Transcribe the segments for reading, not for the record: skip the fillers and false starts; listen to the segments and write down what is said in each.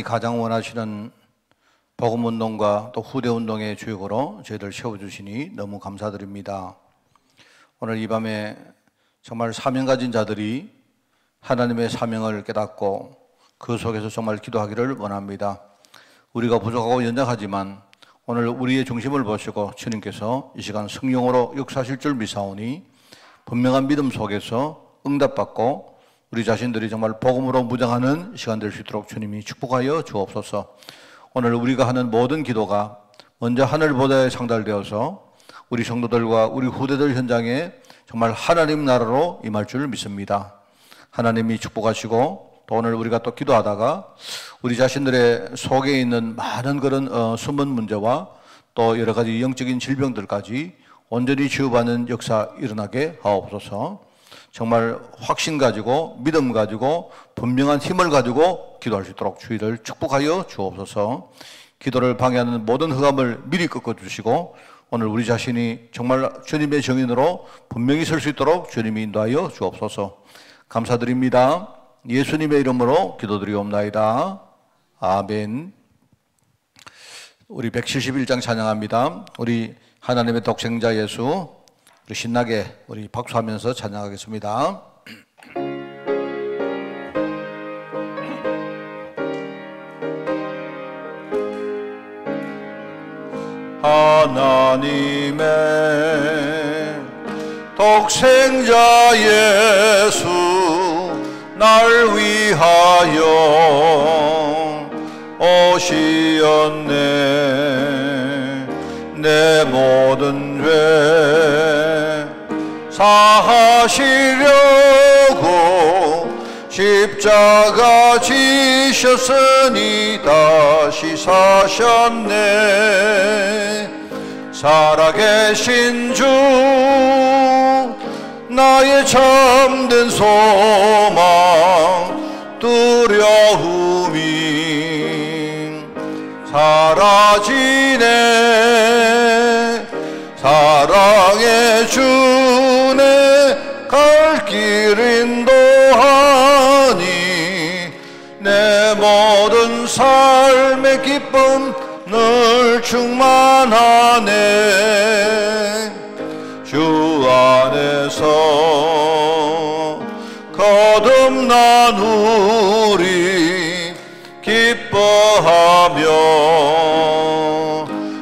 가장 원하시는 복음운동과 또 후대운동의 주역으로 저희를 세워주시니 너무 감사드립니다. 오늘 이 밤에 정말 사명 가진 자들이 하나님의 사명을 깨닫고 그 속에서 정말 기도하기를 원합니다. 우리가 부족하고 연약하지만 오늘 우리의 중심을 보시고 주님께서 이 시간 성령으로 역사하실 줄 믿사오니 분명한 믿음 속에서 응답받고 우리 자신들이 정말 복음으로 무장하는 시간 될 수 있도록 주님이 축복하여 주옵소서. 오늘 우리가 하는 모든 기도가 먼저 하늘보다에 상달되어서 우리 성도들과 우리 후대들 현장에 정말 하나님 나라로 임할 줄 믿습니다. 하나님이 축복하시고 또 오늘 우리가 또 기도하다가 우리 자신들의 속에 있는 많은 그런 숨은 문제와 또 여러 가지 영적인 질병들까지 온전히 치유받는 역사 일어나게 하옵소서. 정말 확신 가지고 믿음 가지고 분명한 힘을 가지고 기도할 수 있도록 주의를 축복하여 주옵소서. 기도를 방해하는 모든 흑암을 미리 꺾어주시고 오늘 우리 자신이 정말 주님의 정인으로 분명히 설 수 있도록 주님이 인도하여 주옵소서. 감사드립니다. 예수님의 이름으로 기도드리옵나이다. 아멘. 우리 171장 찬양합니다. 우리 하나님의 독생자 예수 우리 신나게 우리 박수하면서 찬양하겠습니다. 하나님의 독생자 예수 날 위하여 오시었네. 내 모든 죄 사하시려고 십자가 지셨으니 다시 사셨네. 살아계신 주 나의 참된 소망 두려움이 사라지네. 사랑의 주네 갈 길 인도하니 내 모든 삶의 기쁨 늘 충만하네. 주 안에서 거듭난 우리 기뻐하며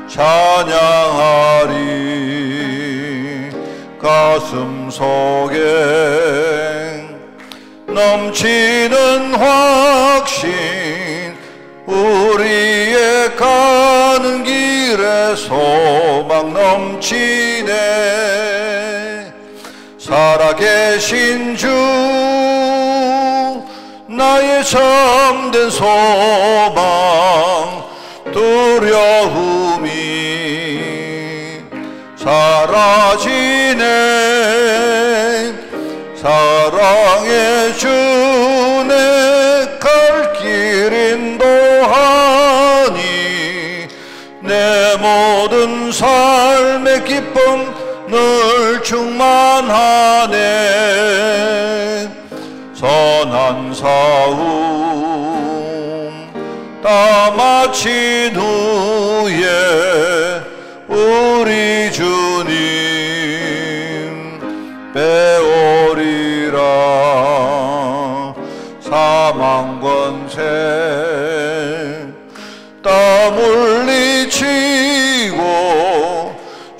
찬양하리. 가슴 속에 넘치는 확신 우리의 가는 길에 소망 넘치네. 살아계신 주 나의 참된 소망 두려움이 사라지네. 사랑의 주네 갈 길 인도하니 내 모든 삶의 기쁨 늘 충만하네. 선한 싸움 다 마친 후에 우리 주님 배우리라. 사망 권세 다 물리치고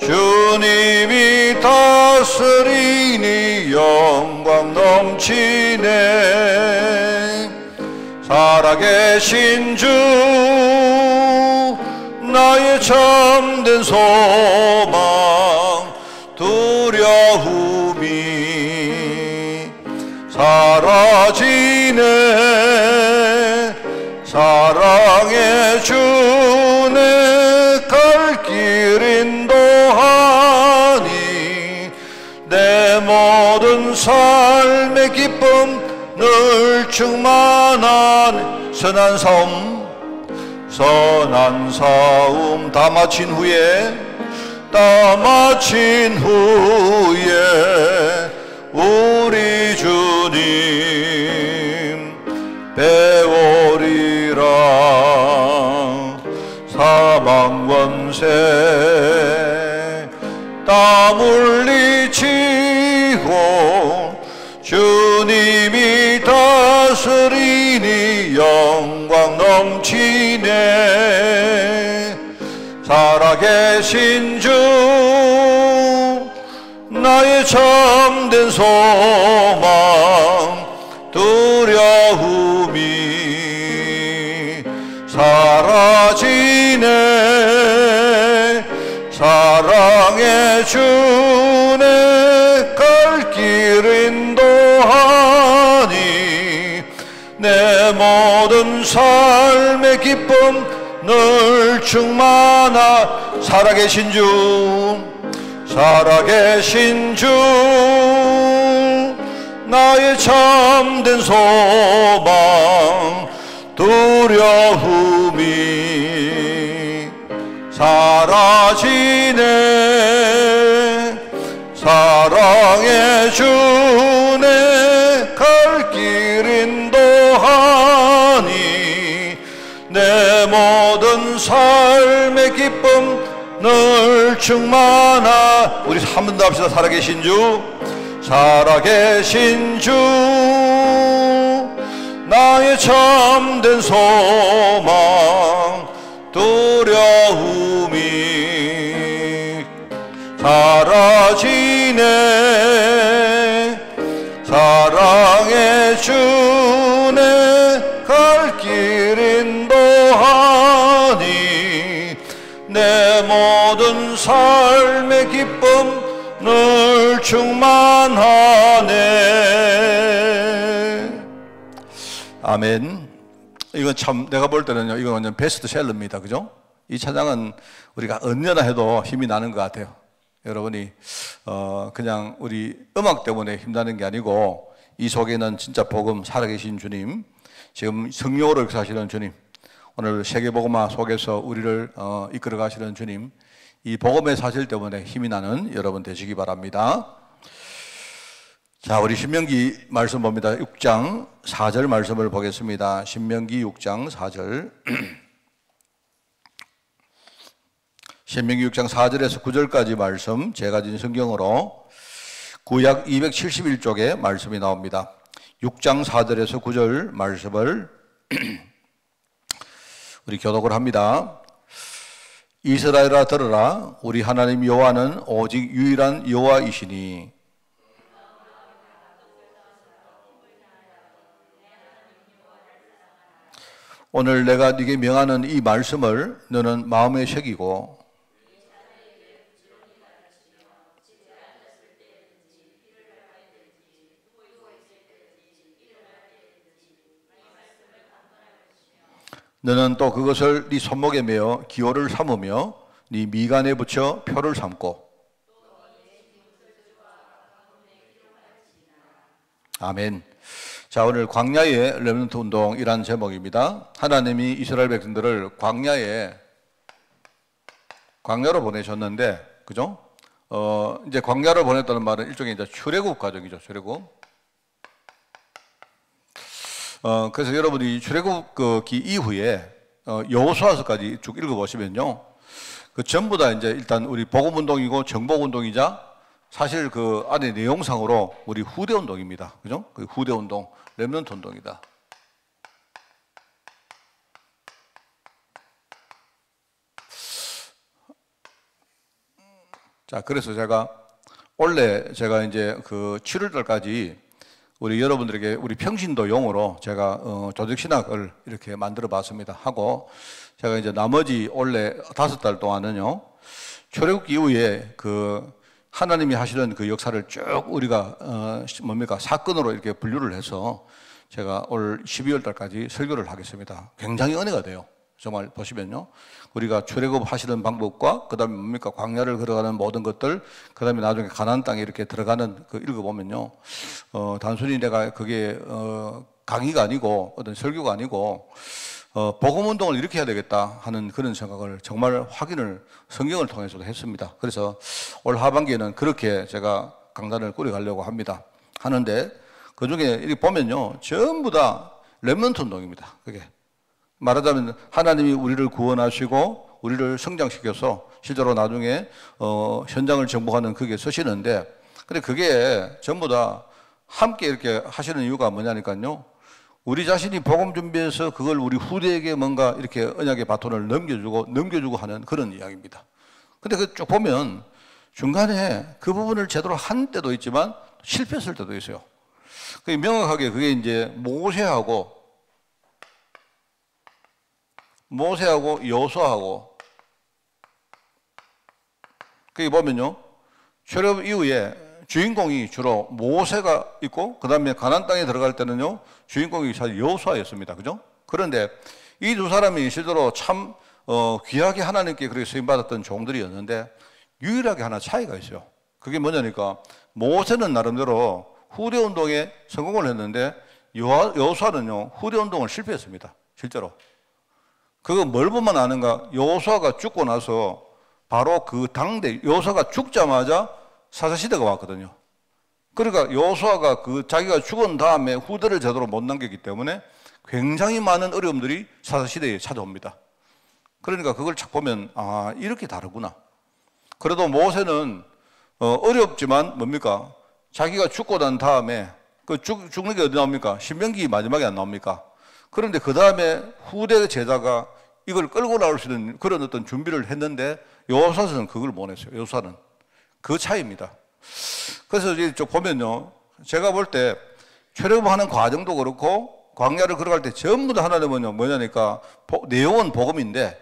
주님이 다스리니 영광 넘치네. 살아계신 주 나의 참된 소망 두려움이 사라지네. 사랑의 주네 갈 길 인도하니 내 모든 삶의 기쁨 늘 충만한. 선한 싸움 다 마친 후에 우리 주님 배우리라. 곳에 땀 흘리치고 주님이 다스리니 영광 넘치네. 살아계신 주 나의 참된 소망 두려움이 사라지네. 사랑의 주네 갈 길 인도하니 내 모든 삶의 기쁨 늘 충만하. 살아계신 주 살아계신 주 나의 참된 소망 두려움이 사라지네. 사랑의 주네 갈 길 인도하니 내 모든 삶의 기쁨 늘 충만하. 우리 한 번 더 합시다. 살아계신 주 살아계신 주 나의 참된 소망 두려움이 사라지네. 사랑의 주네 갈 길 인도하니 내 모든 삶의 기쁨 늘 충만하네. 아멘. 이건 참 내가 볼 때는요, 이건 완전 베스트셀러입니다. 그죠? 이 찬양은 우리가 언제나 해도 힘이 나는 것 같아요. 여러분이 그냥 우리 음악 때문에 힘나는 게 아니고 이 속에는 진짜 복음, 살아계신 주님, 지금 성령으로 역사하시는 주님, 오늘 세계복음화 속에서 우리를 이끌어 가시는 주님, 이 복음의 사실 때문에 힘이 나는 여러분 되시기 바랍니다. 자, 우리 신명기 말씀 봅니다. 6장 4절 말씀을 보겠습니다. 신명기 6장 4절. 신명기 6장 4절에서 9절까지 말씀, 제가 가진 성경으로 구약 271쪽에 말씀이 나옵니다. 6장 4절에서 9절 말씀을 우리 교독을 합니다. 이스라엘아 들으라. 우리 하나님 여호와는 오직 유일한 여호와이시니 오늘 내가 네게 명하는 이 말씀을 너는 마음에 새기고 너는 또 그것을 네 손목에 매어 기호를 삼으며 네 미간에 붙여 표를 삼고. 아멘. 자, 오늘 광야의 렘넌트 운동이라는 제목입니다. 하나님이 이스라엘 백성들을 광야로 보내셨는데, 그죠? 이제 광야로 보냈다는 말은 일종의 이제 출애굽 과정이죠. 출애굽. 그래서 여러분이 출애굽기 이후에 여호수아서까지 쭉 읽어보시면요, 그 전부 다 이제 일단 우리 복음 운동이고 정복 운동이자 사실 그 안에 내용상으로 우리 후대 운동입니다. 그죠? 그 후대 운동, 렘넌트 운동이다. 자, 그래서 원래 제가 이제 그 7월달까지 우리 여러분들에게 우리 평신도용으로 제가 조직신학을 이렇게 만들어 봤습니다. 하고 제가 이제 나머지 원래 5달 동안은요, 출애굽기 이후에 그 하나님이 하시는 그 역사를 쭉 우리가 사건으로 이렇게 분류를 해서 제가 올 12월 달까지 설교를 하겠습니다. 굉장히 은혜가 돼요. 정말 보시면요, 우리가 출애굽 하시는 방법과 그다음에 광야를 걸어가는 모든 것들, 그다음에 나중에 가나안 땅에 이렇게 들어가는 그 읽어보면요, 단순히 내가 그게 강의가 아니고 어떤 설교가 아니고 복음 운동을 이렇게 해야 되겠다 하는 그런 생각을 정말 확인을 성경을 통해서도 했습니다. 그래서 올 하반기에는 그렇게 제가 강단을 꾸려가려고 하는데 그 중에 이렇게 보면요, 전부 다 렘넌트 운동입니다. 그게 말하자면 하나님이 우리를 구원하시고 우리를 성장시켜서 실제로 나중에 현장을 정복하는 그게 서시는데, 근데 그게 전부 다 함께 이렇게 하시는 이유가 뭐냐니까요. 우리 자신이 복음 준비해서 그걸 우리 후대에게 뭔가 이렇게 언약의 바톤을 넘겨주고 하는 그런 이야기입니다. 근데 그 쭉 보면 중간에 그 부분을 제대로 한 때도 있지만 실패했을 때도 있어요. 그게 명확하게 그게 이제 모세하고 여호수아하고 거기 보면요, 출애굽 이후에 주인공이 주로 모세가 있고, 그 다음에 가나안 땅에 들어갈 때는요 주인공이 사실 여호수아였습니다. 그죠? 그런데 이 두 사람이 실제로 참 귀하게 하나님께 그렇게 쓰임받았던 종들이었는데 유일하게 하나 차이가 있어요. 그게 뭐냐니까, 모세는 나름대로 후대 운동에 성공을 했는데 여호수아는요 후대 운동을 실패했습니다. 실제로. 그거 뭘 보면 아는가? 여호수아가 죽고 나서 바로 그 당대, 여호수아가 죽자마자 사사시대가 왔거든요. 그러니까 여호수아가 그 자기가 죽은 다음에 후대를 제대로 못 남겼기 때문에 굉장히 많은 어려움들이 사사시대에 찾아옵니다. 그러니까 그걸 딱 보면 아, 이렇게 다르구나. 그래도 모세는 어렵지만 뭡니까? 자기가 죽고 난 다음에 그 죽는 게 어디 나옵니까? 신명기 마지막에 안 나옵니까? 그런데 그 다음에 후대 제자가 이걸 끌고 나올 수 있는 그런 어떤 준비를 했는데 여호수아는 그걸 못 했어요. 여호수아는. 그 차이입니다. 그래서 이쪽 보면요, 제가 볼 때 출애굽하는 과정도 그렇고 광야를 걸어갈 때 전부 다 하나님은요 뭐냐니까 내용은 복음인데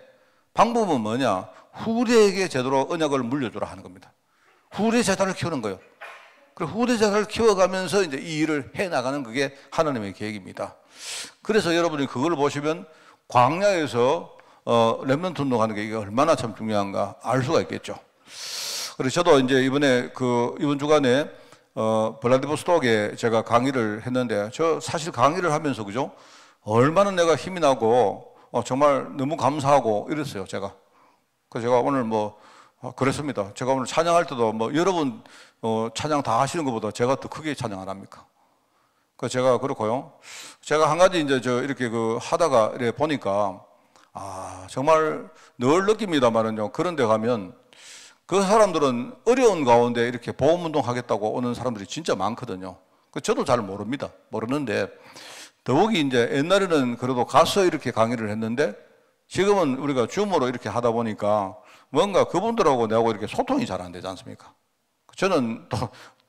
방법은 뭐냐? 후대에게 제대로 언약을 물려주라 하는 겁니다. 후대 제자를 키우는 거예요. 그리고 후대 제자를 키워가면서 이제 이 일을 해 나가는 그게 하나님의 계획입니다. 그래서 여러분이 그걸 보시면 광야에서 렘넌트 운동하는 게 이게 얼마나 참 중요한가 알 수가 있겠죠. 그래서 저도 이제 이번 주간에 블라디보스톡에 제가 강의를 했는데, 저 사실 강의를 하면서 그죠? 얼마나 내가 힘이 나고 정말 너무 감사하고 이랬어요, 제가. 그래서 제가 오늘 그랬습니다. 제가 오늘 찬양할 때도 여러분 찬양 다 하시는 것보다 제가 더 크게 찬양 안 합니까? 그래서 제가 그렇고요. 제가 한 가지 이제 이렇게 하다가 이렇게 보니까 정말 늘 느낍니다만은요. 그런 데 가면 그 사람들은 어려운 가운데 이렇게 보험운동 하겠다고 오는 사람들이 진짜 많거든요. 저도 잘 모르는데, 더욱이 이제 옛날에는 그래도 가서 이렇게 강의를 했는데, 지금은 우리가 줌으로 이렇게 하다 보니까 뭔가 그분들하고 내하고 이렇게 소통이 잘 안 되지 않습니까? 저는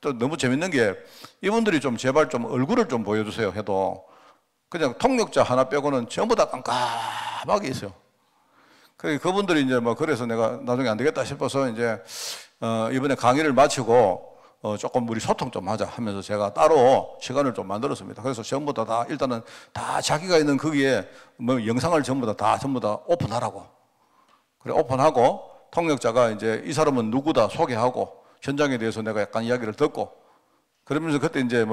또 너무 재밌는 게, 이분들이 좀 제발 좀 얼굴을 좀 보여주세요 해도 그냥 통역자 하나 빼고는 전부 다 깜깜하게 있어요. 그분들이 이제 그래서 내가 나중에 안 되겠다 싶어서 이제 이번에 강의를 마치고 조금 우리 소통 좀 하자 하면서 제가 따로 시간을 좀 만들었습니다. 그래서 전부 다 일단은 다 자기가 있는 거기에 영상을 전부 다 오픈하라고. 그래 오픈하고 통역자가 이제 이 사람은 누구다 소개하고 현장에 대해서 내가 약간 이야기를 듣고, 그러면서 그때 이제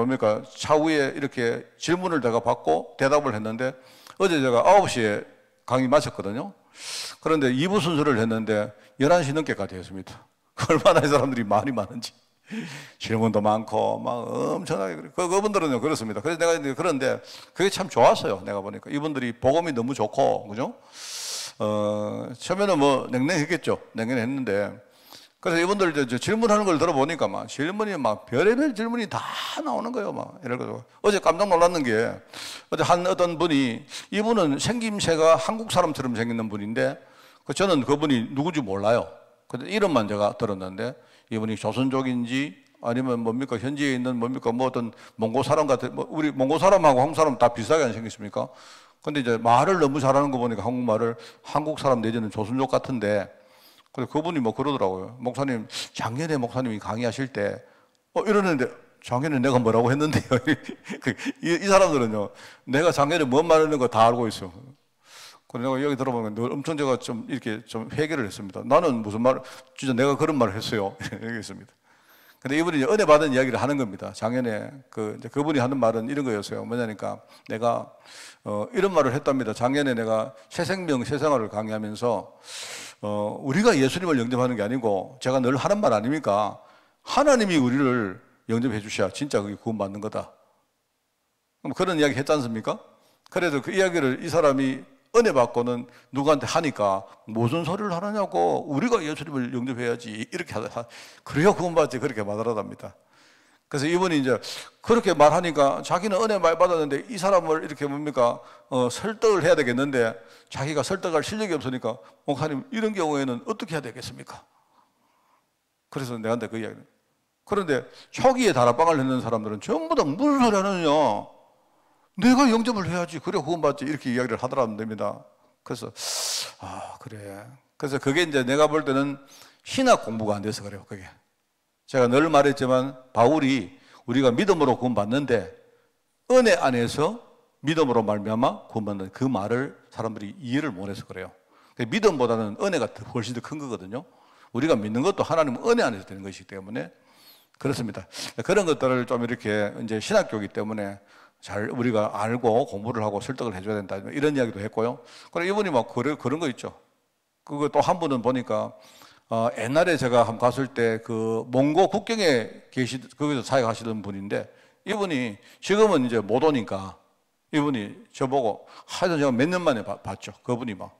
차후에 이렇게 질문을 제가 받고 대답을 했는데, 어제 제가 9시에 강의 마쳤거든요. 그런데 2부 순서를 했는데 11시 넘게까지 했습니다. 얼마나 이 사람들이 말이 많은지. 질문도 많고 막 엄청나게 그분들은요 그렇습니다. 그래서 내가 이제 그런데 그게 참 좋았어요. 내가 보니까 이분들이 복음이 너무 좋고, 그죠? 처음에는 냉랭했겠죠. 냉랭했는데, 그래서 이분들 질문하는 걸 들어보니까 질문이 별의별 질문이 다 나오는 거예요. 예를 들어서 어제 깜짝 놀랐는 게, 어제 어떤 분이, 이분은 생김새가 한국 사람처럼 생긴 분인데 저는 그분이 누군지 몰라요. 근데 이름만 제가 들었는데 이분이 조선족인지 아니면 현지에 있는 어떤 몽고 사람 같은, 우리 몽고 사람하고 한국 사람 다 비슷하게 안 생겼습니까? 근데 이제 말을 너무 잘하는 거 보니까 한국말을 한국 사람 내지는 조선족 같은데, 그래서 그분이 그러더라고요. 목사님, 작년에 목사님이 강의하실 때 이러는데 작년에 내가 뭐라고 했는데요. 이 사람들은요 내가 작년에 뭔 말했는 거 다 알고 있어. 그래서 내가 여기 들어보면 늘 엄청 제가 좀 이렇게 좀 회개를 했습니다. 나는 무슨 말, 진짜 내가 그런 말을 했어요. 얘기했습니다. 근데 이분이 은혜 받은 이야기를 하는 겁니다. 작년에 그분이 하는 말은 이런 거였어요. 뭐냐니까 내가 이런 말을 했답니다. 작년에 내가 새생명 새생활을 강의하면서 우리가 예수님을 영접하는 게 아니고, 제가 늘 하는 말 아닙니까? 하나님이 우리를 영접해 주셔야 진짜 그게 구원받는 거다. 그럼 그런 이야기 했지 않습니까? 그래서 그 이야기를 이 사람이 은혜 받고는 누구한테 하니까 무슨 소리를 하느냐고, 우리가 예수님을 영접해야지 이렇게 하다. 그래요 구원 받지 그렇게 말하답니다. 그래서 이분이 이제 그렇게 말하니까 자기는 은혜 많이 받았는데 이 사람을 이렇게 뭡니까 설득을 해야 되겠는데 자기가 설득할 실력이 없으니까 목사님 이런 경우에는 어떻게 해야 되겠습니까? 그래서 내한테 그 이야기를. 그런데 초기에 다락방을 했는 사람들은 전부 다 무슨 소리 하느냐, 내가 영접을 해야지 그래 구원받지 이렇게 이야기를 하더라면 됩니다. 그래서 그래. 그래서 그게 이제 내가 볼 때는 신학 공부가 안 돼서 그래요. 그게 제가 늘 말했지만 바울이 우리가 믿음으로 구원받는데 은혜 안에서 믿음으로 말미암아 구원받는 그 말을 사람들이 이해를 못해서 그래요. 믿음보다는 은혜가 훨씬 더 큰 거거든요. 우리가 믿는 것도 하나님 은혜 안에서 되는 것이기 때문에 그렇습니다. 그런 것들을 좀 이렇게 이제 신학교이기 때문에 잘 우리가 알고 공부를 하고 설득을 해줘야 된다 이런 이야기도 했고요. 그리고 이분이 막 그런 거 있죠. 그거 또 한 분은 보니까 옛날에 제가 한번 갔을 때 그 몽고 국경에 거기서 사역하시던 분인데 이분이 지금은 이제 못 오니까 이분이 저보고 하여튼 제가 몇 년 만에 봤죠. 그분이 막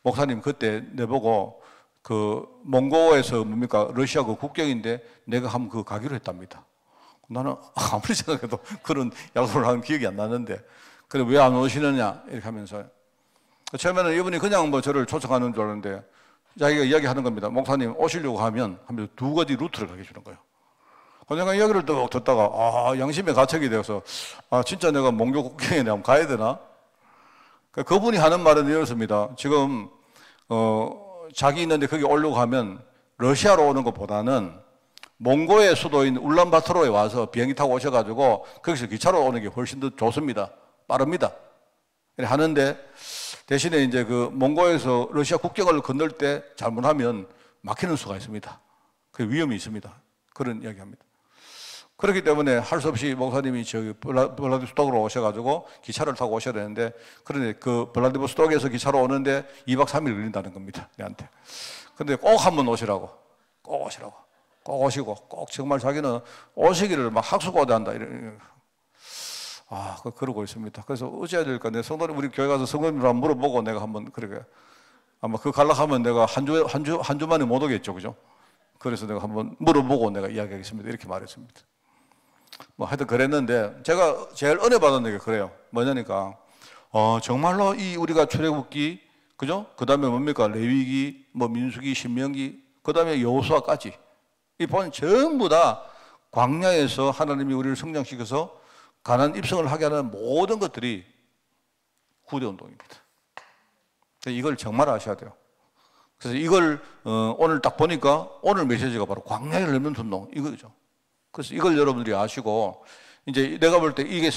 목사님 그때 내보고 그 몽고에서 뭡니까 러시아 그 국경인데 내가 한번 그 가기로 했답니다. 나는 아무리 생각해도 그런 약속을 한 기억이 안 나는데 그래 왜 안 오시느냐 이렇게 하면서 처음에는 이분이 그냥 뭐 저를 초청하는 줄 알았는데 자기가 이야기하는 겁니다. 목사님 오시려고 하면 두 가지 루트를 가게 주는 거예요. 내가 이야기를 듣다가 양심의 가책이 되어서 진짜 내가 몽고 국경에 내가 가야 되나? 그분이 하는 말은 이렇습니다. 지금 자기 있는데 거기 오려고 하면 러시아로 오는 것보다는 몽고의 수도인 울란바토르에 와서 비행기 타고 오셔가지고 거기서 기차로 오는 게 훨씬 더 좋습니다. 빠릅니다. 하는데 대신에 이제 그 몽고에서 러시아 국경을 건널 때 잘못하면 막히는 수가 있습니다. 그 위험이 있습니다. 그런 이야기합니다. 그렇기 때문에 할 수 없이 목사님이 저기 블라디보스톡으로 오셔가지고 기차를 타고 오셔야 되는데 그런데 그 블라디보스톡에서 기차로 오는데 2박 3일 걸린다는 겁니다. 내한테. 근데 꼭 한번 오시라고. 꼭 오시라고. 꼭 오시고 꼭 정말 자기는 오시기를 막 학수고대한다 이런. 그러고 있습니다. 그래서 어찌해야 될까? 내 성도님 우리 교회 가서 성도님들 한번 물어보고 내가 한번 그러게 아마 그 갈라 하면 내가 한 주 만에 못 오겠죠, 그죠? 그래서 내가 한번 물어보고 내가 이야기하겠습니다. 이렇게 말했습니다. 뭐 하여튼 그랬는데 제가 제일 은혜 받은 게 그래요. 뭐냐니까 정말로 이 우리가 출애굽기 그죠? 그 다음에 뭡니까 레위기, 뭐 민수기, 신명기, 그 다음에 여호수아까지 이 보면 전부 다 광야에서 하나님이 우리를 성장시켜서 가나안 입성을 하게 하는 모든 것들이 후대 운동입니다. 이걸 정말 아셔야 돼요. 그래서 이걸 오늘 딱 보니까 오늘 메시지가 바로 광야를 넘는 운동 이거죠. 그래서 이걸 여러분들이 아시고 이제 내가 볼 때 이게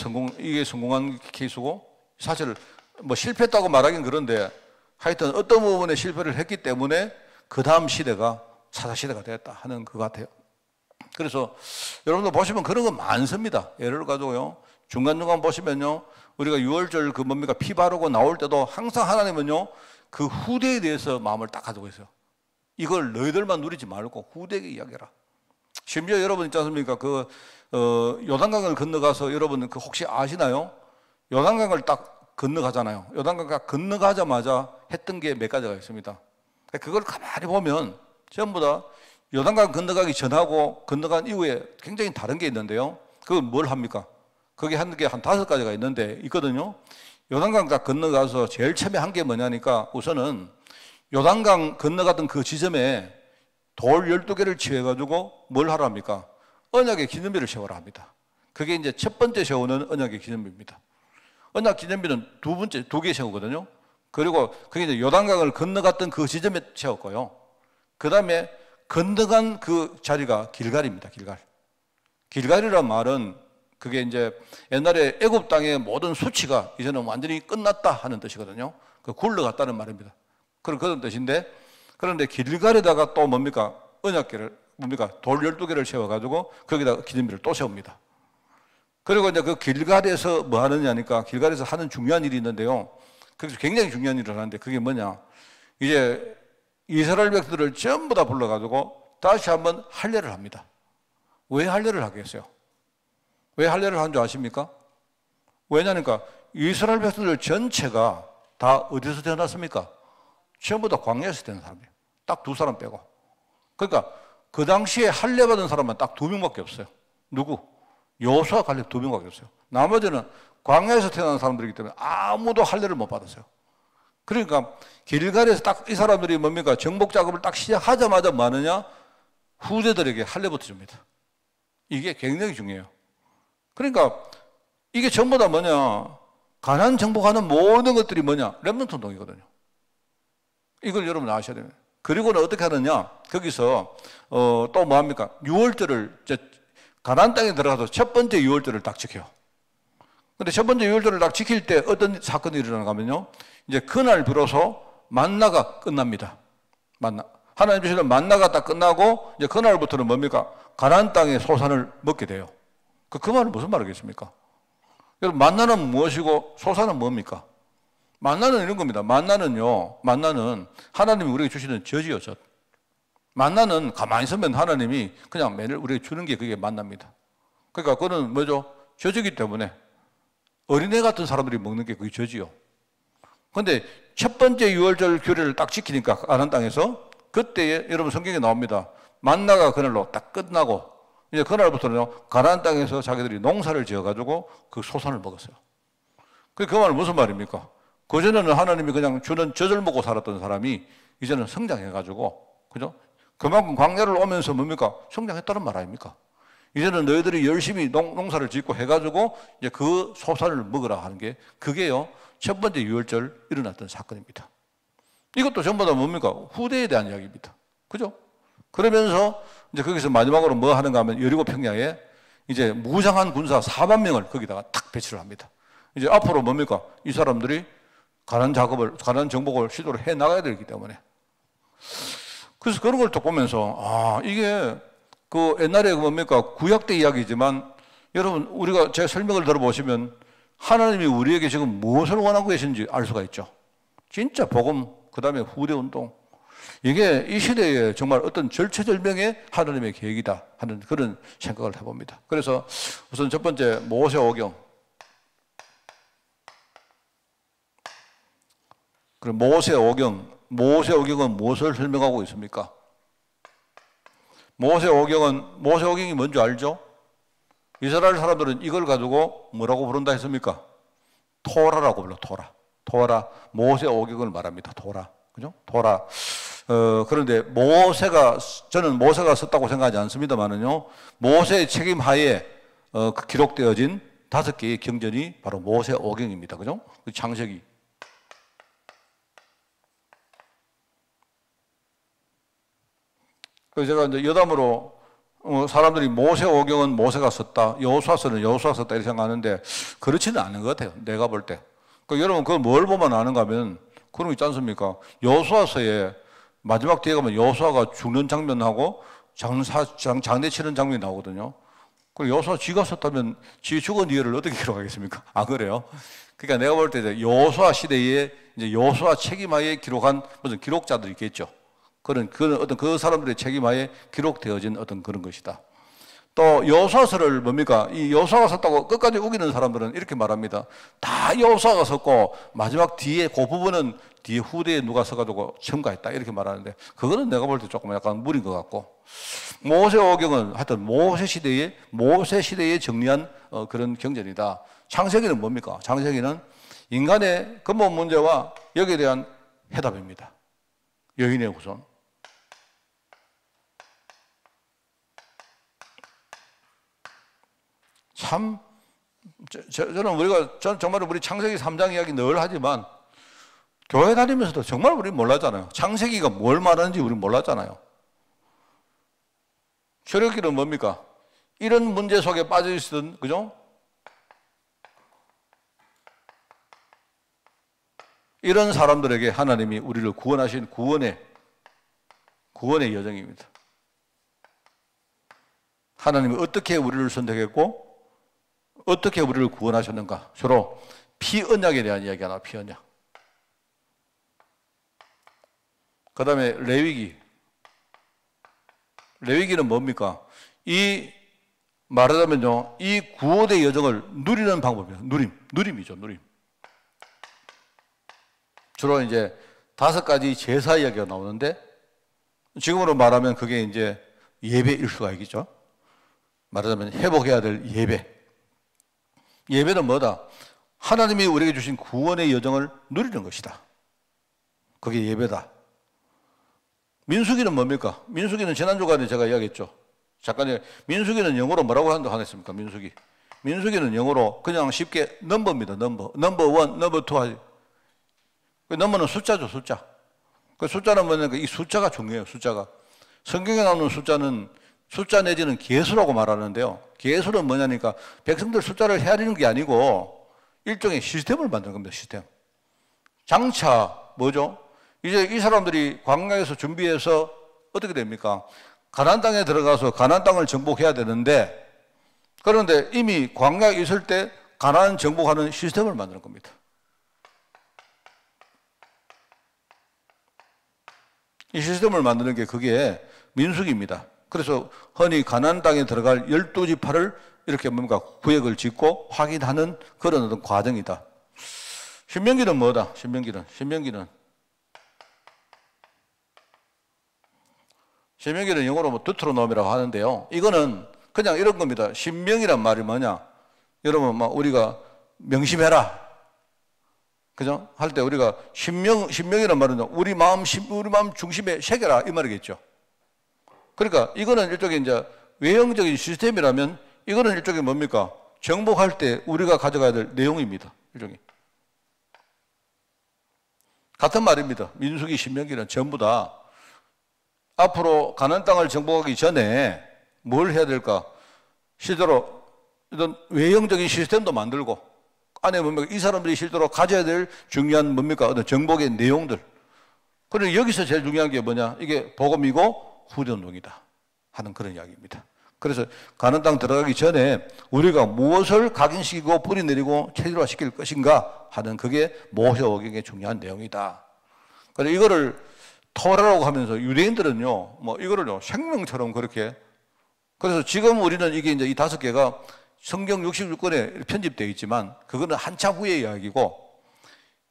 성공한 케이스고 사실 뭐 실패했다고 말하긴 그런데 하여튼 어떤 부분에 실패를 했기 때문에 그 다음 시대가 사사시대가 됐다 하는 것 같아요. 그래서 여러분들 보시면 그런 거 많습니다. 예를 가지고요. 중간중간 보시면요. 우리가 6월절 그 뭡니까 피 바르고 나올 때도 항상 하나님은요. 그 후대에 대해서 마음을 딱 가지고 있어요. 이걸 너희들만 누리지 말고 후대에게 이야기해라. 심지어 여러분 있지 않습니까? 그 요단강을 건너가서 여러분 그 혹시 아시나요? 요단강을 딱 건너가잖아요. 요단강 건너가자마자 했던 게 몇 가지가 있습니다. 그걸 가만히 보면 전부 다 요단강 건너가기 전하고 건너간 이후에 굉장히 다른 게 있는데요. 그건 뭘 합니까? 그게 한 5가지가 있거든요. 요단강 딱 건너가서 제일 처음에 한 게 뭐냐니까 우선은 요단강 건너가던 그 지점에 돌 12개를 취해가지고 뭘 하라 합니까? 언약의 기념비를 세우라 합니다. 그게 이제 첫 번째 세우는 언약의 기념비입니다. 언약 기념비는 두 개 세우거든요. 그리고 그게 이제 요단강을 건너갔던 그 지점에 세웠고요. 그 다음에 건너간 그 자리가 길갈입니다. 길갈이란 말은 그게 이제 옛날에 애굽 땅의 모든 수치가 이제는 완전히 끝났다 하는 뜻이거든요. 그 굴러갔다는 말입니다. 그런 뜻인데 그런데 길갈에다가 또 뭡니까? 언약궤를 돌 12개를 세워가지고 거기다가 기념비를 또 세웁니다. 그리고 이제 그 길갈에서 뭐 하느냐니까 길갈에서 하는 중요한 일이 있는데요. 그래서 굉장히 중요한 일을 하는데 그게 뭐냐? 이제 이스라엘 백성들을 전부 다 불러가지고 다시 한번 할례를 합니다. 왜 할례를 하겠어요? 왜 할례를 한 줄 아십니까? 왜냐니까 이스라엘 백성들 전체가 다 어디서 태어났습니까? 전부 다 광야에서 태어난 사람이에요. 딱 두 사람 빼고. 그러니까 그 당시에 할례 받은 사람은 딱 두 명밖에 없어요. 누구? 여호수아 갈렙 두 명밖에 없어요. 나머지는 광야에서 태어난 사람들이기 때문에 아무도 할례를 못 받았어요. 그러니까 길갈에서 딱 이 사람들이 뭡니까? 정복 작업을 딱 시작하자마자 뭐 하느냐? 후대들에게 할례부터 줍니다. 이게 굉장히 중요해요. 그러니까 이게 전부 다 뭐냐? 가나안 정복하는 모든 것들이 뭐냐? 렘넌트 운동이거든요. 이걸 여러분 아셔야 됩니다. 그리고는 어떻게 하느냐? 거기서 또 뭐 합니까? 유월절을 가나안 땅에 들어가서 첫 번째 유월절을 딱 지켜요. 근데 첫 번째 유월절을 딱 지킬 때 어떤 사건이 일어나가 하면요. 이제 그날 비로소 만나가 끝납니다. 만나. 하나님 주시는 만나가 딱 끝나고 이제 그날부터는 뭡니까? 가나안 땅의 소산을 먹게 돼요. 그 말은 무슨 말이겠습니까? 여러분 만나는 무엇이고 소산은 뭡니까? 만나는 이런 겁니다. 만나는 하나님이 우리에게 주시는 젖이요, 젖. 만나는 가만히 있으면 하나님이 그냥 매일 우리에게 주는 게 그게 만납니다. 그러니까 그거는 뭐죠? 젖이기 때문에 어린애 같은 사람들이 먹는 게 그게 젖이요. 근데 첫 번째 유월절 규례를 딱 지키니까 가나안 땅에서 그때에 여러분 성경에 나옵니다. 만나가 그날로 딱 끝나고 이제 그날부터는 가나안 땅에서 자기들이 농사를 지어가지고 그 소산을 먹었어요. 그 말은 무슨 말입니까? 그전에는 하나님이 그냥 주는 젖을 먹고 살았던 사람이 이제는 성장해가지고, 그죠? 그만큼 광야를 오면서 뭡니까? 성장했다는 말 아닙니까? 이제는 너희들이 열심히 농사를 짓고 해가지고 이제 그 소산을 먹으라 하는 게 그게요, 첫 번째 유월절 일어났던 사건입니다. 이것도 전부 다 뭡니까? 후대에 대한 이야기입니다. 그죠? 그러면서 이제 거기서 마지막으로 뭐 하는가 하면 여리고 평야에 이제 무장한 군사 4만 명을 거기다가 탁 배치를 합니다. 이제 앞으로 뭡니까? 이 사람들이 가나안 정복을 시도를 해 나가야 되기 때문에. 그래서 그런 걸 또 보면서, 이게 그 옛날에 뭡니까? 구약 때 이야기지만 여러분, 우리가 제 설명을 들어보시면 하나님이 우리에게 지금 무엇을 원하고 계신지 알 수가 있죠. 진짜 복음, 그 다음에 후대 운동. 이게 이 시대에 정말 어떤 절체절명의 하나님의 계획이다 하는 그런 생각을 해봅니다. 그래서 우선 첫 번째 모세오경. 그럼 모세오경은 무엇을 설명하고 있습니까? 모세오경이 뭔지 알죠? 이스라엘 사람들은 이걸 가지고 뭐라고 부른다 했습니까? 토라라고 불러, 토라. 모세오경을 말합니다. 토라. 그죠? 토라. 그런데 저는 모세가 썼다고 생각하지 않습니다만은요, 모세의 책임 하에 기록되어진 5개의 경전이 바로 모세오경입니다. 그죠? 창세기. 그래서 제가 이제 여담으로 사람들이 모세오경은 모세가 썼다, 여호수아서는 여호수아가 썼다 이렇게 생각하는데 그렇지는 않은 것 같아요. 내가 볼 때. 여러분 그걸 뭘 보면 아는가 하면 그런 거 있지 않습니까? 여호수아서에 마지막 뒤에 가면 여호수아가 죽는 장면하고 장례 치는 장면이 나오거든요. 그럼 여호수아 쥐가 썼다면 쥐 죽은 이유를 어떻게 기록하겠습니까? 그래요? 그러니까 내가 볼 때 여호수아 시대에 이제 여호수아 책임하에 기록한 무슨 기록자들이 있겠죠. 그런 어떤 그 사람들의 책임하에 기록되어진 어떤 그런 것이다. 또 여호수아서를 뭡니까? 이 여호수아가 썼다고 끝까지 우기는 사람들은 이렇게 말합니다. 다 여호수아가 썼고 마지막 뒤에 그 부분은 뒤에 후대에 누가 써가지고 첨가했다 이렇게 말하는데 그거는 내가 볼 때 조금 약간 무리인 것 같고, 모세오경은 하여튼 모세 시대에 정리한 그런 경전이다. 창세기는 뭡니까? 창세기는 인간의 근본 문제와 여기에 대한 해답입니다. 여인의 후손. 저는 정말 우리 창세기 3장 이야기 늘 하지만 교회 다니면서도 정말 우리 몰랐잖아요. 창세기가 뭘 말하는지 우리 몰랐잖아요. 출애굽기는 뭡니까? 이런 문제 속에 빠져 있었던, 그죠? 이런 사람들에게 하나님이 우리를 구원하신 구원의 여정입니다. 하나님이 어떻게 우리를 선택했고 어떻게 우리를 구원하셨는가? 주로 피언약에 대한 이야기가 나와요. 피언약. 그 다음에 레위기는 뭡니까? 말하자면요, 이 구원의 여정을 누리는 방법이에요. 누림이죠, 누림. 주로 이제 5가지 제사 이야기가 나오는데 지금으로 말하면 그게 이제 예배일 수가 있겠죠. 말하자면 회복해야 될 예배. 예배는 뭐다? 하나님이 우리에게 주신 구원의 여정을 누리는 것이다. 그게 예배다. 민수기는 뭡니까? 민수기는 지난주간에 제가 이야기했죠. 잠깐, 민수기는 영어로 뭐라고 한다고 하겠습니까? 민수기. 민수기는 영어로 그냥 쉽게 넘버입니다. 넘버 1, 넘버 2 하지. 그 넘버는 숫자죠, 숫자. 그 숫자는 뭐냐면 이 숫자가 중요해요, 숫자가. 성경에 나오는 숫자는 숫자 내지는 계수라고 말하는데요. 계수는 뭐냐니까 백성들 숫자를 헤아리는 게 아니고 일종의 시스템을 만드는 겁니다, 시스템. 장차, 뭐죠? 이제 이 사람들이 광야에서 준비해서 어떻게 됩니까? 가나안 땅에 들어가서 가나안 땅을 정복해야 되는데 그런데 이미 광야에 있을 때 가나안 정복하는 시스템을 만드는 겁니다. 이 시스템을 만드는 게 그게 민수기입니다. 그래서 흔히 가나안 땅에 들어갈 12지파를 이렇게 뭔가 구획을 짓고 확인하는 그런 어떤 과정이다. 신명기는 뭐다? 신명기는 영어로 뭐 드트로놈이라고 하는데요. 이거는 그냥 이런 겁니다. 신명이란 말이 뭐냐? 여러분, 막 우리가 명심해라. 그죠? 할 때 우리가 신명이란 말은 우리 마음 중심에 새겨라. 이 말이겠죠. 그러니까 이거는 일종의 이제 외형적인 시스템이라면 이거는 일종의 뭡니까? 정복할 때 우리가 가져가야 될 내용입니다. 일종의. 같은 말입니다. 민수기, 신명기는 전부 다 앞으로 가나안 땅을 정복하기 전에 뭘 해야 될까? 실제로 이런 외형적인 시스템도 만들고 안에 뭡니까? 이 사람들이 실제로 가져야 될 중요한 뭡니까? 어떤 정복의 내용들. 그리고 여기서 제일 중요한 게 뭐냐? 이게 복음이고 후대운동이다 하는 그런 이야기입니다. 그래서 가나안 땅 들어가기 전에 우리가 무엇을 각인시키고 뿌리내리고 체질화시킬 것인가 하는 그게 모세오경의 중요한 내용이다. 그래서 이거를 토라라고 하면서 유대인들은요, 뭐 이거를요 생명처럼 그렇게. 그래서 지금 우리는 이게 이제 이 5개가 성경 66권에 편집되어 있지만 그거는 한참 후의 이야기고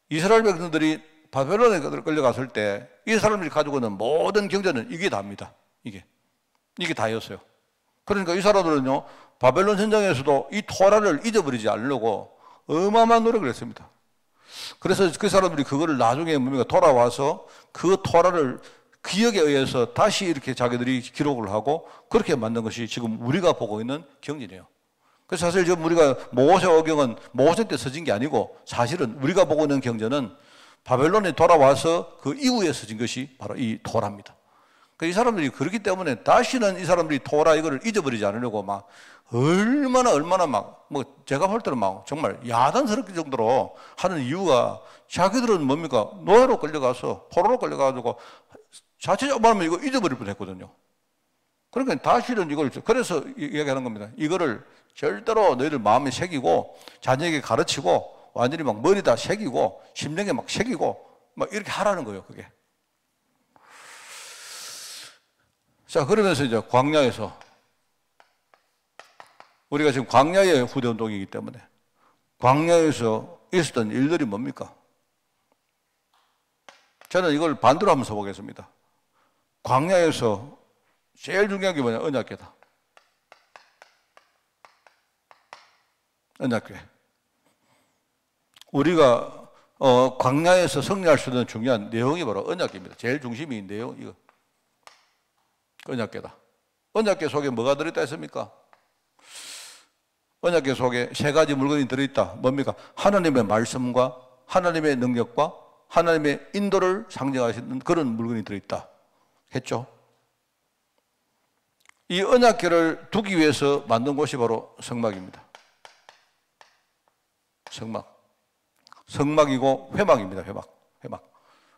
이스라엘 백성들이 바벨론에 끌려갔을 때 이 사람들이 가지고 있는 모든 경제는 이게 다입니다. 이게 다였어요. 그러니까 이 사람들은요 바벨론 전쟁에서도 이 토라를 잊어버리지 않으려고 어마어마한 노력을 했습니다. 그래서 그 사람들이 그거를 나중에 뭡니까 돌아와서 그 토라를 기억에 의해서 다시 이렇게 자기들이 기록을 하고 그렇게 만든 것이 지금 우리가 보고 있는 경전이에요. 그래서 사실 지금 우리가 모세오경은 모세 때 써진 게 아니고 사실은 우리가 보고 있는 경전은 바벨론에 돌아와서 그 이후에 써진 것이 바로 이 토라입니다. 이 사람들이 그렇기 때문에 다시는 이 사람들이 토라 이거를 잊어버리지 않으려고 막 얼마나 막 뭐 제가 볼 때는 막 정말 야단스럽게 정도로 하는 이유가 자기들은 뭡니까? 노예로 끌려가서 포로로 끌려가지고 자체적으로 말하면 이거 잊어버릴 뻔했거든요. 그러니까 다시는 이걸 그래서 이야기하는 겁니다. 이거를 절대로 너희들 마음에 새기고 자녀에게 가르치고 완전히 막 머리다 새기고 심령에 막 새기고 막 이렇게 하라는 거예요. 그게. 자, 그러면서 이제 광야에서 우리가 지금 광야의 후대운동이기 때문에 광야에서 있었던 일들이 뭡니까? 저는 이걸 반대로 한번 써보겠습니다. 광야에서 제일 중요한 게 뭐냐? 언약궤다. 언약궤. 우리가 광야에서 승리할 수 있는 중요한 내용이 바로 언약궤입니다. 제일 중심이 내용 이거. 언약궤다. 언약궤 속에 뭐가 들어있다 했습니까? 언약궤 속에 3가지 물건이 들어있다. 뭡니까? 하나님의 말씀과 하나님의 능력과 하나님의 인도를 상징하시는 그런 물건이 들어있다 했죠. 이 언약궤를 두기 위해서 만든 곳이 바로 성막입니다. 성막이고 회막입니다.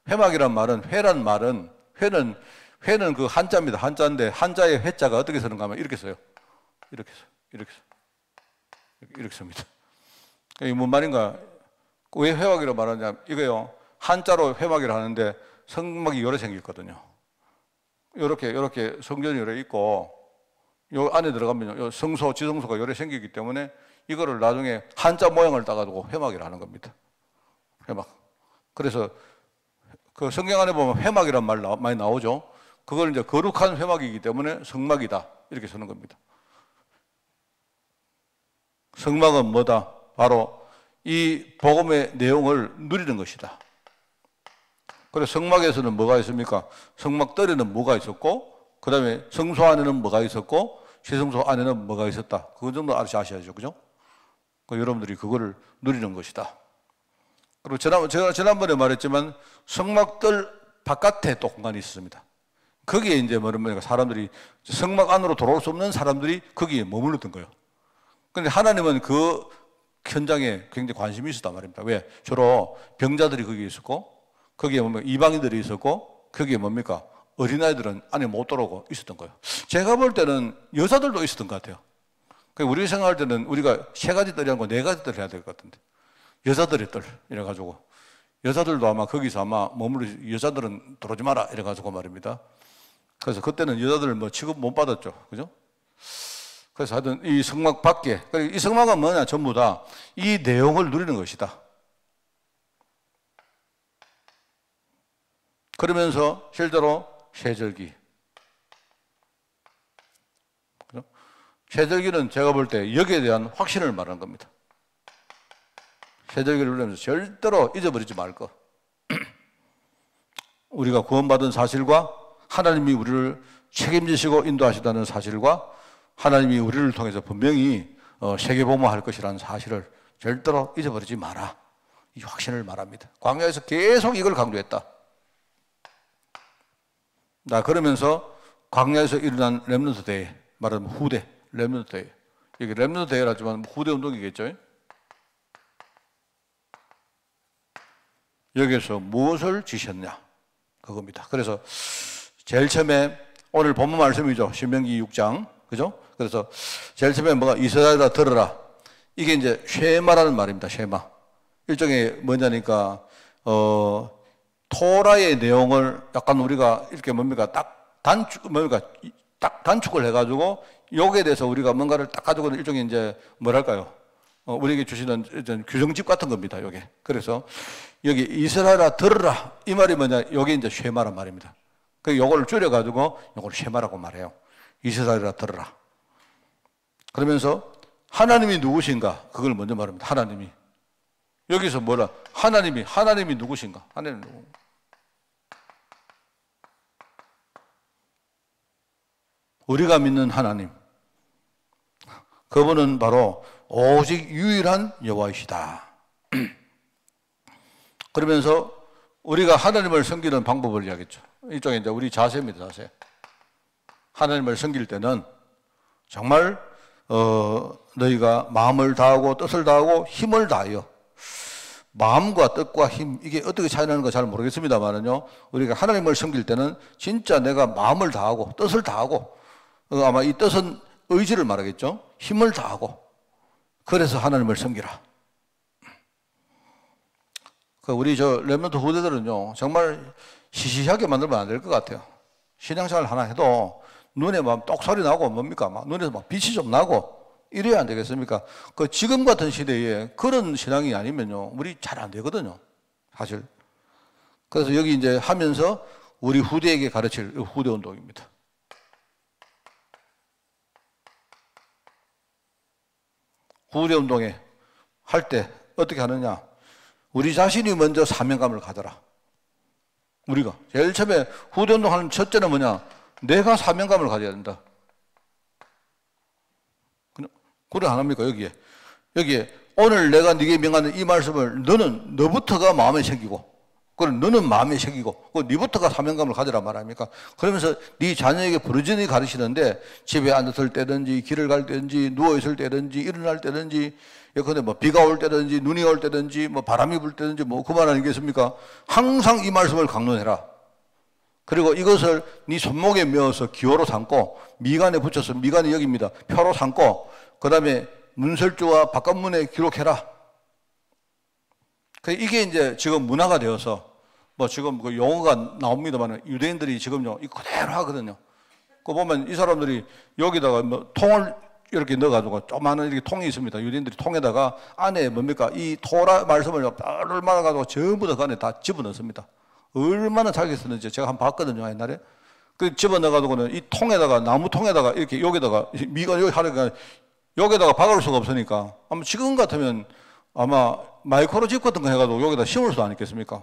회막이란 말은 회란 말은 회는 그 한자입니다. 한자인데 한자의 회자가 어떻게 쓰는가 하면 이렇게 써요. 이렇게 씁니다. 이게 뭔 말인가? 왜 회막이라고 말하냐? 이거요. 한자로 회막이라 하는데 성막이 요래 생겼거든요. 요렇게 성전이 요래 있고 요 안에 들어가면 요 성소, 지성소가 요래 생기기 때문에 이거를 나중에 한자 모양을 따가지고 회막이라 하는 겁니다. 회막. 그래서 그 성경 안에 보면 회막이란 말 많이 나오죠. 그걸 이제 거룩한 회막이기 때문에 성막이다 이렇게 쓰는 겁니다. 성막은 뭐다? 바로 이 복음의 내용을 누리는 것이다. 그래서 성막에서는 뭐가 있습니까? 성막 뜰에는 뭐가 있었고, 그 다음에 성소 안에는 뭐가 있었고, 시성소 안에는 뭐가 있었다. 그 정도 아셔야죠. 그죠? 여러분들이 그거를 누리는 것이다. 그리고 제가 지난번에 말했지만 성막뜰 바깥에 또 공간이 있습니다. 거기에 이제 뭐냐면 사람들이 성막 안으로 들어올 수 없는 사람들이 거기에 머물렀던 거예요. 그런데 하나님은 그 현장에 굉장히 관심이 있었단 말입니다. 왜? 주로 병자들이 거기에 있었고, 거기에 뭡니까? 이방인들이 있었고, 거기에 뭡니까? 어린아이들은 안에 못 들어오고 있었던 거예요. 제가 볼 때는 여자들도 있었던 것 같아요. 우리 생각할 때는 우리가 세 가지 뜰이 아니고 네 가지 뜰 해야 될 것 같은데. 여자들의 뜰, 이래가지고. 여자들도 아마 거기서 아마 여자들은 들어오지 마라, 이래가지고 말입니다. 그래서 그때는 여자들 뭐 취급 못 받았죠. 그죠? 그래서 하여튼 이 성막 밖에, 이 성막은 뭐냐? 전부 다 이 내용을 누리는 것이다. 그러면서 실제로 세절기. 세절기는 제가 볼 때 여기에 대한 확신을 말하는 겁니다. 세절기를 누리면서 절대로 잊어버리지 말 것. 우리가 구원받은 사실과 하나님이 우리를 책임지시고 인도하시다는 사실과 하나님이 우리를 통해서 분명히 세계복음화할 것이라는 사실을 절대로 잊어버리지 마라. 이 확신을 말합니다. 광야에서 계속 이걸 강조했다. 그러면서 광야에서 일어난 렘넌트 대회, 말하면 후대, 렘넌트 대회. 여기 렘넌트 대회라지만 후대 운동이겠죠. 여기에서 무엇을 지셨냐? 그겁니다. 그래서 제일 처음에 오늘 본문 말씀이죠. 신명기 6장. 그죠? 그래서 제일 처음에 뭐가 이스라엘아 들어라. 이게 이제 쉐마라는 말입니다. 쉐마. 일종의 뭐냐니까 토라의 내용을 약간 우리가 이렇게 뭡니까 딱 단축을 해가지고 여기에 대해서 우리가 뭔가를 딱 가지고 일종의 이제 뭐랄까요? 우리에게 주시는 규정집 같은 겁니다. 이게. 그래서 여기 이스라엘아 들으라 이 말이 뭐냐? 여기 이제 쉐마란 말입니다. 그 요걸 줄여가지고 요걸 쉐마라고 말해요. 이스라엘아 들으라. 그러면서 하나님이 누구신가? 그걸 먼저 말합니다. 하나님이. 여기서 뭐라? 하나님이 누구신가? 하나님이 누구? 우리가 믿는 하나님. 그분은 바로 오직 유일한 여호와이시다. 그러면서 우리가 하나님을 섬기는 방법을 이야기했죠. 이쪽에 이제 우리 자세입니다, 자세. 하나님을 섬길 때는 정말 너희가 마음을 다하고 뜻을 다하고 힘을 다하여 마음과 뜻과 힘 이게 어떻게 차이나는 거 잘 모르겠습니다만은요. 우리가 하나님을 섬길 때는 진짜 내가 마음을 다하고 뜻을 다하고 아마 이 뜻은 의지를 말하겠죠. 힘을 다하고 그래서 하나님을 섬기라. 우리 렘넌트 후대들은요 정말 시시하게 만들면 안 될 것 같아요. 신앙생활 하나 해도 눈에 막 똑소리 나고 뭡니까? 막 눈에서 막 빛이 좀 나고 이래야 안 되겠습니까? 지금 같은 시대에 그런 신앙이 아니면요 우리 잘 안 되거든요, 사실. 그래서 여기 이제 하면서 우리 후대에게 가르칠 후대 운동입니다. 후대 운동에 할 때 어떻게 하느냐? 우리 자신이 먼저 사명감을 가져라. 우리가 제일 처음에 후대 운동하는 첫째는 뭐냐? 내가 사명감을 가져야 된다. 그래 안 합니까? 여기에 오늘 내가 네게 명하는 이 말씀을 너부터가 마음에 새기고, 그래 너는 마음에 새기고, 네부터가 사명감을 가져라 말합니까? 그러면서 네 자녀에게 부르짖어 가르치는데 집에 앉았을 때든지 길을 갈 때든지 누워 있을 때든지 일어날 때든지 예컨대 뭐 비가 올 때든지 눈이 올 때든지 뭐 바람이 불 때든지 뭐 그만 아니겠습니까? 항상 이 말씀을 강론해라. 그리고 이것을 네 손목에 메어서 기호로 삼고 미간에 붙여서 미간이 여기입니다. 표로 삼고 그 다음에 문설주와 바깥문에 기록해라. 이게 이제 지금 문화가 되어서 뭐 지금 그 용어가 나옵니다만 유대인들이 지금요 이거 그대로 하거든요. 그 보면 이 사람들이 여기다가 뭐 통을 이렇게 넣어가지고 조그마한 이렇게 통이 있습니다. 유대인들이 통에다가 안에 뭡니까 이 토라 말씀을 뼈를 말아가지고 전부 다 그 안에 다 집어넣습니다. 얼마나 잘게 쓰는지 제가 한번 봤거든요, 옛날에. 그 집어넣어가지고는 이 통에다가, 나무 통에다가 이렇게 여기다가, 미가 여기 하니까 여기다가 박을 수가 없으니까 아마 지금 같으면 아마 마이크로칩 같은 거 해가지고 여기다 심을 수 않겠습니까?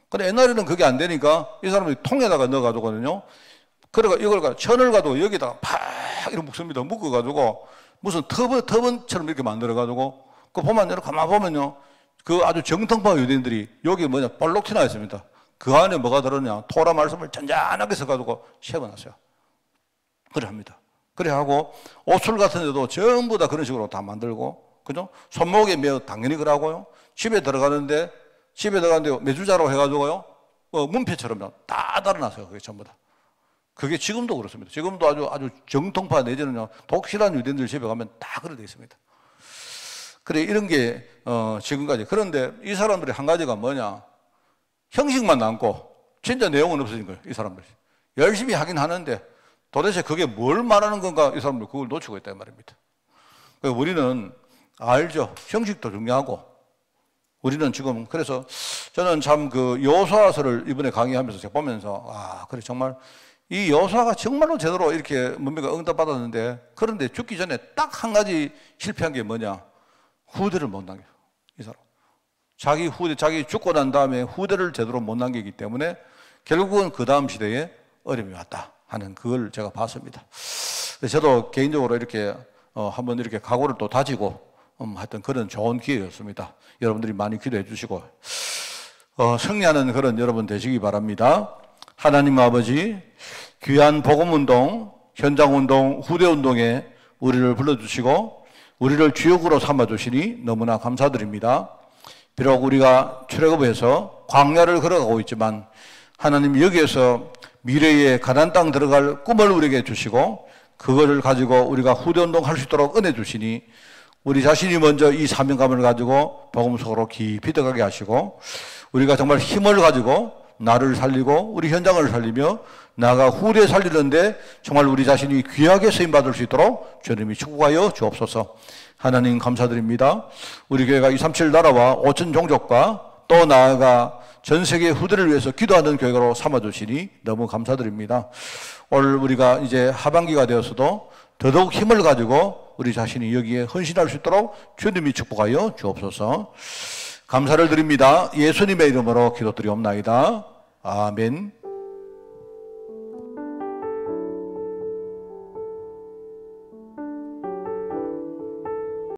근데 옛날에는 그게 안 되니까 이 사람들이 통에다가 넣어가지고는요. 그래가 이걸 천을 가지고 여기다가 팍 이렇게 묶습니다. 묶어가지고 무슨 터번처럼 이렇게 만들어가지고 그 보면 가만 보면요. 그 아주 정통파 유대인들이 여기 뭐냐 볼록 튀나 있습니다. 그 안에 뭐가 들었냐 토라 말씀을 잔잔하게 써가지고 세워놨어요. 그래 합니다. 그래 하고 옷술 같은 데도 전부 다 그런 식으로 다 만들고 그죠? 손목에 매어 당연히 그러고요. 집에 들어가는데 매주자로 해가지고요. 문패처럼 다 달아놨어요. 그게 전부 다. 그게 지금도 그렇습니다. 지금도 아주 정통파 내지는요. 독실한 유대인들 집에 가면 다 그렇게 되어 있습니다. 그래 이런 게 지금까지. 그런데 이 사람들이 한 가지가 뭐냐? 형식만 남고 진짜 내용은 없어진 거예요. 이 사람들이. 열심히 하긴 하는데 도대체 그게 뭘 말하는 건가? 이 사람들 그걸 놓치고 있단 말입니다. 우리는 알죠. 형식도 중요하고 우리는 지금 그래서 저는 참 그 여호수아서를 이번에 강의하면서 제가 보면서 그래 정말 이 여호수아가 정말로 제대로 이렇게 뭡니까 응답받았는데 그런데 죽기 전에 딱 한 가지 실패한 게 뭐냐? 후대를 못 남겨요. 이 사람. 자기 죽고 난 다음에 후대를 제대로 못 남기기 때문에 결국은 그 다음 시대에 어려움이 왔다 하는 그걸 제가 봤습니다. 저도 개인적으로 이렇게 한번 이렇게 각오를 또 다지고 하여튼 그런 좋은 기회였습니다. 여러분들이 많이 기도해 주시고 승리하는 그런 여러분 되시기 바랍니다. 하나님 아버지 귀한 복음운동, 현장운동, 후대운동에 우리를 불러주시고 우리를 주역으로 삼아주시니 너무나 감사드립니다. 비록 우리가 출애굽에서 광야를 걸어가고 있지만 하나님 여기에서 미래에 가나안 땅 들어갈 꿈을 우리에게 주시고 그거를 가지고 우리가 후대운동 할 수 있도록 은혜 주시니 우리 자신이 먼저 이 사명감을 가지고 복음 속으로 깊이 들어가게 하시고 우리가 정말 힘을 가지고 나를 살리고 우리 현장을 살리며 나아가 후대 살리는데 정말 우리 자신이 귀하게 쓰임받을 수 있도록 주님이 축복하여 주옵소서. 하나님 감사드립니다. 우리 교회가 237 나라와 5천 종족과 또 나아가 전 세계 후대를 위해서 기도하는 교회로 삼아주시니 너무 감사드립니다. 오늘 우리가 이제 하반기가 되어서도 더더욱 힘을 가지고 우리 자신이 여기에 헌신할 수 있도록 주님이 축복하여 주옵소서. 감사를 드립니다. 예수님의 이름으로 기도드리옵나이다. 아멘.